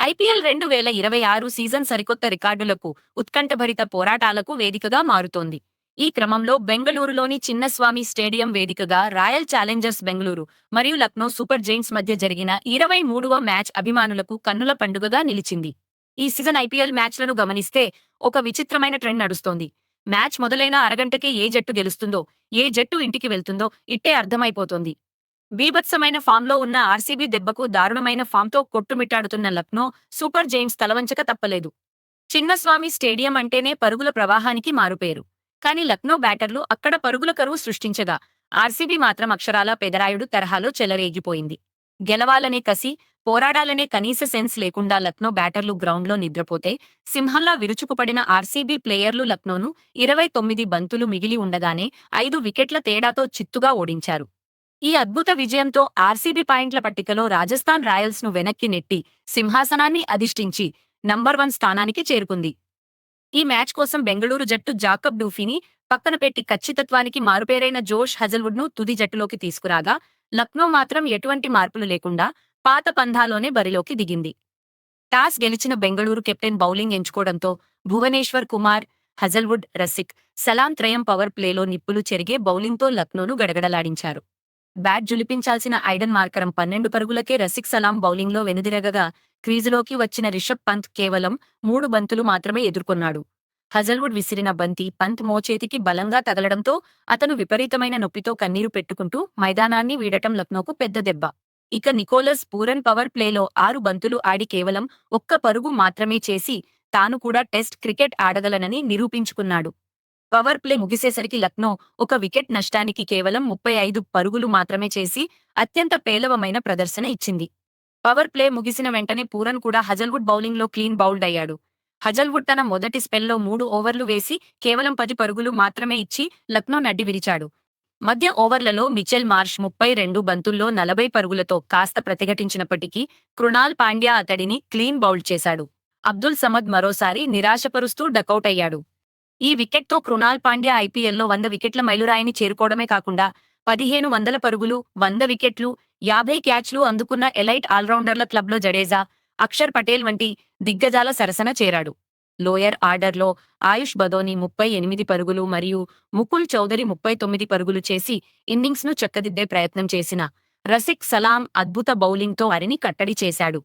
IPL 2026 season సరికొత్త రికార్డులకు, ఉత్కంఠభరిత పోరాటాలకు వేదికగా మారుతోంది. ఈ క్రమంలో బెంగళూరులోని చిన్నస్వామి స్టేడియం వేదికగా రాయల్ ఛాలెంజర్స్ బెంగళూరు మరియు లక్నో సూపర్ జెయింట్స్ మధ్య జరిగిన 23వ మ్యాచ్ అభిమానులకు కన్నుల పండుగగా నిలిచింది. ఈ సీజన్ ఐపీఎల్ మ్యాచ్లను గమనిస్తే ఒక విచిత్రమైన ట్రెండ్ నడుస్తోంది. మ్యాచ్ మొదలైన అరగంటకే ఏ జట్టు గెలుస్తుందో, ఏ జట్టు ఇంటికి వెళ్తుందో ఇట్టే అర్థమైపోతోంది. బీభత్సమైన ఫామ్‌లో ఉన్న ఆర్సీబీ దెబ్బకు దారుణమైన ఫామ్‌తో కొట్టుమిట్టాడుతున్న లక్నో సూపర్ జెయింట్స్ తలవంచక తప్పలేదు. చిన్నస్వామి స్టేడియం అంటేనే పరుగుల ప్రవాహానికి మారుపేరు. కానీ లక్నో బ్యాటర్లు అక్కడ పరుగుల కరువు సృష్టించగా, ఆర్సీబీ మాత్రం అక్షరాలా పెదరాయుడు తరహాలో చెలరేగిపోయింది. గెలవాలనే కసి, పోరాడాలనే కనీస సెన్స్ లేకుండా లక్నో బ్యాటర్లు గ్రౌండ్‌లో నిద్రపోతే, సింహంలా విరుచుకుపడిన ఆర్సీబీ ప్లేయర్లు లక్నోను 29 బంతులు మిగిలి ఉండగానే 5 వికెట్ల తేడాతో చిత్తుగా ఓడించారు. ఈ అద్భుత విజయంతో ఆర్సీబీ పాయింట్ల పట్టికలో రాజస్థాన్ రాయల్స్ ను వెనక్కి నెట్టి సింహాసనాన్ని అధిష్ఠించి నంబర్ 1 స్థానానికి చేరుకుంది. ఈ మ్యాచ్ కోసం బెంగళూరు జట్టు జాకబ్ డూఫీని పక్కన పెట్టి ఖచ్చితత్వానికి మారుపేరైన జోష్ హజల్వుడ్ ను తుది జట్టులోకి తీసుకురాగా, లక్నో మాత్రం ఎటువంటి మార్పులు లేకుండా పాత పంథాలోనే బరిలోకి దిగింది. టాస్ గెలిచిన బెంగళూరు కెప్టెన్ బౌలింగ్ ఎంచుకోవడంతో భువనేశ్వర్ కుమార్, హజల్వుడ్, రసిక్, సలాం త్రయం పవర్ ప్లేలో నిప్పులు చెరిగే బౌలింగ్తో లక్నోను గడగడలాడించారు. బ్యాట్ జులిపించాల్సిన ఐడెన్ మార్కరం 12 పరుగులకే రసిక్ సలాం బౌలింగ్లో వెనుదిరగగా, క్రీజులోకి వచ్చిన రిషబ్ పంత్ కేవలం 3 బంతులు మాత్రమే ఎదుర్కొన్నాడు. హజల్వుడ్ విసిరిన బంతి పంత్ మోచేతికి బలంగా తగలడంతో అతను విపరీతమైన నొప్పితో కన్నీరు పెట్టుకుంటూ మైదానాన్ని వీడటం లక్నోకు పెద్ద దెబ్బ. ఇక నికోలస్ పూరన్ పవర్ ప్లేలో 6 బంతులు ఆడి కేవలం 1 పరుగు మాత్రమే చేసి తాను కూడా టెస్ట్ క్రికెట్ ఆడగలనని నిరూపించుకున్నాడు. పవర్ ప్లే ముగిసేసరికి లక్నో 1 వికెట్ నష్టానికి కేవలం 35 పరుగులు మాత్రమే చేసి అత్యంత పేలవమైన ప్రదర్శన ఇచ్చింది. పవర్ ప్లే ముగిసిన వెంటనే పూరన్ కూడా హజల్వుడ్ బౌలింగ్లో క్లీన్ బౌల్డ్ అయ్యాడు. హజల్వుడ్ తన మొదటి స్పెల్లో 3 ఓవర్లు వేసి కేవలం 10 పరుగులు మాత్రమే ఇచ్చి లక్నో నడ్డి విరిచాడు. మధ్య ఓవర్లలో మిచెల్ మార్ష్ 32 బంతుల్లో 40 పరుగులతో కాస్త ప్రతిఘటించినప్పటికీ కృణాల్ పాండ్యా అతడిని క్లీన్ బౌల్డ్ చేశాడు. అబ్దుల్ సమద్ మరోసారి నిరాశపరుస్తూ డకౌట్ అయ్యాడు. ఈ వికెట్తో కృణాల్ పాండ్యా ఐపీఎల్లో 100 వికెట్ల మైలురాయిని చేరుకోవడమే కాకుండా 1500 పరుగులు, 100 వికెట్లు, 50 క్యాచ్లు అందుకున్న ఎలైట్ ఆల్రౌండర్ల క్లబ్లో జడేజా, అక్షర్ పటేల్ వంటి దిగ్గజాల సరసన చేరాడు. లోయర్ ఆర్డర్లో ఆయుష్ బదోని 38 పరుగులు మరియు ముకుల్ చౌదరి 39 పరుగులు చేసి ఇన్నింగ్స్ను చక్కదిద్దే ప్రయత్నం చేసిన రసిక్ సలాం అద్భుత బౌలింగ్తో వారిని కట్టడి చేశాడు.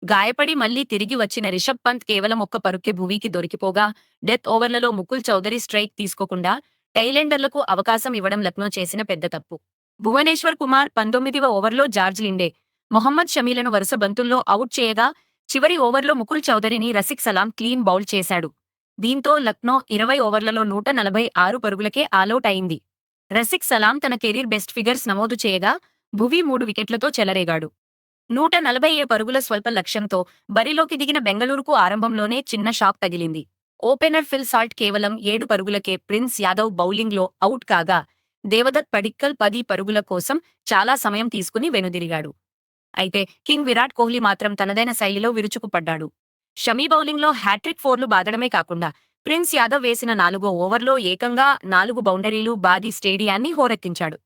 గాయపడి మళ్లీ తిరిగి వచ్చిన రిషబ్ పంత్ కేవలం 1 పరుగ్కే భువీకి దొరికిపోగా, డెత్ ఓవర్లలో ముకుల్ చౌదరి స్ట్రైక్ తీసుకోకుండా టైలెండర్లకు అవకాశం ఇవ్వడం లక్నో చేసిన పెద్ద తప్పు. భువనేశ్వర్ కుమార్ 19వ ఓవర్లో జార్జ్ లిండే, మొహమ్మద్ షమీలను వరుస బంతుల్లో అవుట్ చేయగా, చివరి ఓవర్లో ముకుల్ చౌదరిని రసిక్ సలాం క్లీన్ బౌల్డ్ చేశాడు. దీంతో లక్నో 20 ఓవర్లలో 146 పరుగులకే ఆలౌట్ అయింది. రసిక్ సలాం తన కెరీర్ బెస్ట్ ఫిగర్స్ నమోదు చేయగా, భువీ 3 వికెట్లతో చెలరేగాడు. 140 పరుగుల స్వల్ప లక్ష్యంతో బరిలోకి దిగిన బెంగళూరుకు ఆరంభంలోనే చిన్న షాక్ తగిలింది. ఓపెనర్ ఫిల్ సాల్ట్ కేవలం 7 పరుగులకే ప్రిన్స్ యాదవ్ బౌలింగ్లో అవుట్ కాగా, దేవదత్ పడిక్కల్ 10 పరుగుల కోసం చాలా సమయం తీసుకుని వెనుదిరిగాడు. అయితే కింగ్ విరాట్ కోహ్లీ మాత్రం తనదైన శైలిలో విరుచుకుపడ్డాడు. షమీ బౌలింగ్లో హ్యాట్రిక్ 4లు బాదడమే కాకుండా, ప్రిన్స్ యాదవ్ వేసిన 4వ ఓవర్లో ఏకంగా 4 బౌండరీలు బాది స్టేడియాన్ని హోరెత్తించాడు.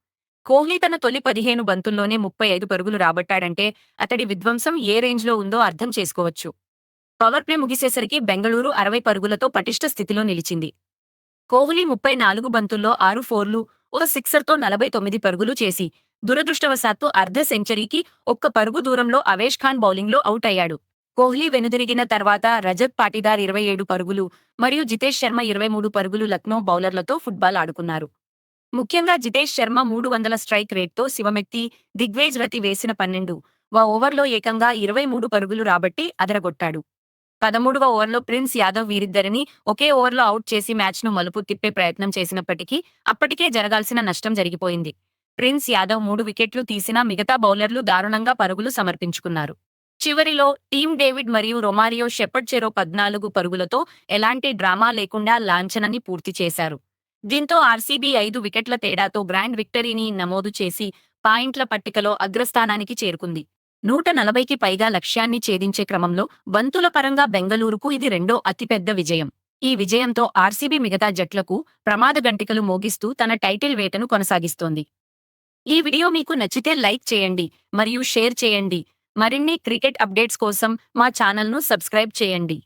కోహ్లీ తన తొలి 15 బంతుల్లోనే 35 పరుగులు రాబట్టాడంటే అతడి విధ్వంసం ఏ రేంజ్లో ఉందో అర్థం చేసుకోవచ్చు. పవర్ ప్లే ముగిసేసరికి బెంగళూరు 60 పరుగులతో పటిష్ట స్థితిలో నిలిచింది. కోహ్లీ 34 బంతుల్లో 6 ఫోర్లు, ఓ సిక్సర్తో 49 పరుగులు చేసి దురదృష్టవశాత్తు అర్ధ సెంచరీకి 1 పరుగు దూరంలో అవేష్ ఖాన్ బౌలింగ్లో అవుట్ అయ్యాడు. కోహ్లీ వెనుదిరిగిన తర్వాత రజత్ పాటీదార్ 27 పరుగులు మరియు జితేష్ శర్మ 23 పరుగులు లక్నో బౌలర్లతో ఫుట్బాల్ ఆడుకున్నారు. ముఖ్యంగా జితేష్ శర్మ 300 స్ట్రైక్ రేట్తో శివమెత్తి, దిగ్వేజ్ రతి వేసిన 12వ ఓవర్లో ఏకంగా 23 పరుగులు రాబట్టి అదరగొట్టాడు. 13వ ఓవర్లో ప్రిన్స్ యాదవ్ వీరిద్దరినీ ఒకే ఓవర్లో అవుట్ చేసి మ్యాచ్ను మలుపు తిప్పే ప్రయత్నం చేసినప్పటికీ అప్పటికే జరగాల్సిన నష్టం జరిగిపోయింది. ప్రిన్స్ యాదవ్ 3 వికెట్లు తీసినా మిగతా బౌలర్లు దారుణంగా పరుగులు సమర్పించుకున్నారు. చివరిలో టీమ్ డేవిడ్ మరియు రొమారియో షెపర్డ్ చెరో 14 పరుగులతో ఎలాంటి డ్రామా లేకుండా లాంఛనాన్ని పూర్తి చేశారు. దీంతో ఆర్సీబీ 5 వికెట్ల తేడాతో గ్రాండ్ విక్టరీని నమోదు చేసి పాయింట్ల పట్టికలో అగ్రస్థానానికి చేరుకుంది. 140కి పైగా లక్ష్యాన్ని ఛేదించే క్రమంలో బంతుల పరంగా బెంగళూరుకు ఇది రెండో అతిపెద్ద విజయం. ఈ విజయంతో ఆర్సీబీ మిగతా జట్లకు ప్రమాద గంటికలు మోగిస్తూ తన టైటిల్ వేటను కొనసాగిస్తోంది. ఈ వీడియో మీకు నచ్చితే లైక్ చేయండి మరియు షేర్ చేయండి. మరిన్ని క్రికెట్ అప్డేట్స్ కోసం మా ఛానల్ను సబ్స్క్రైబ్ చేయండి.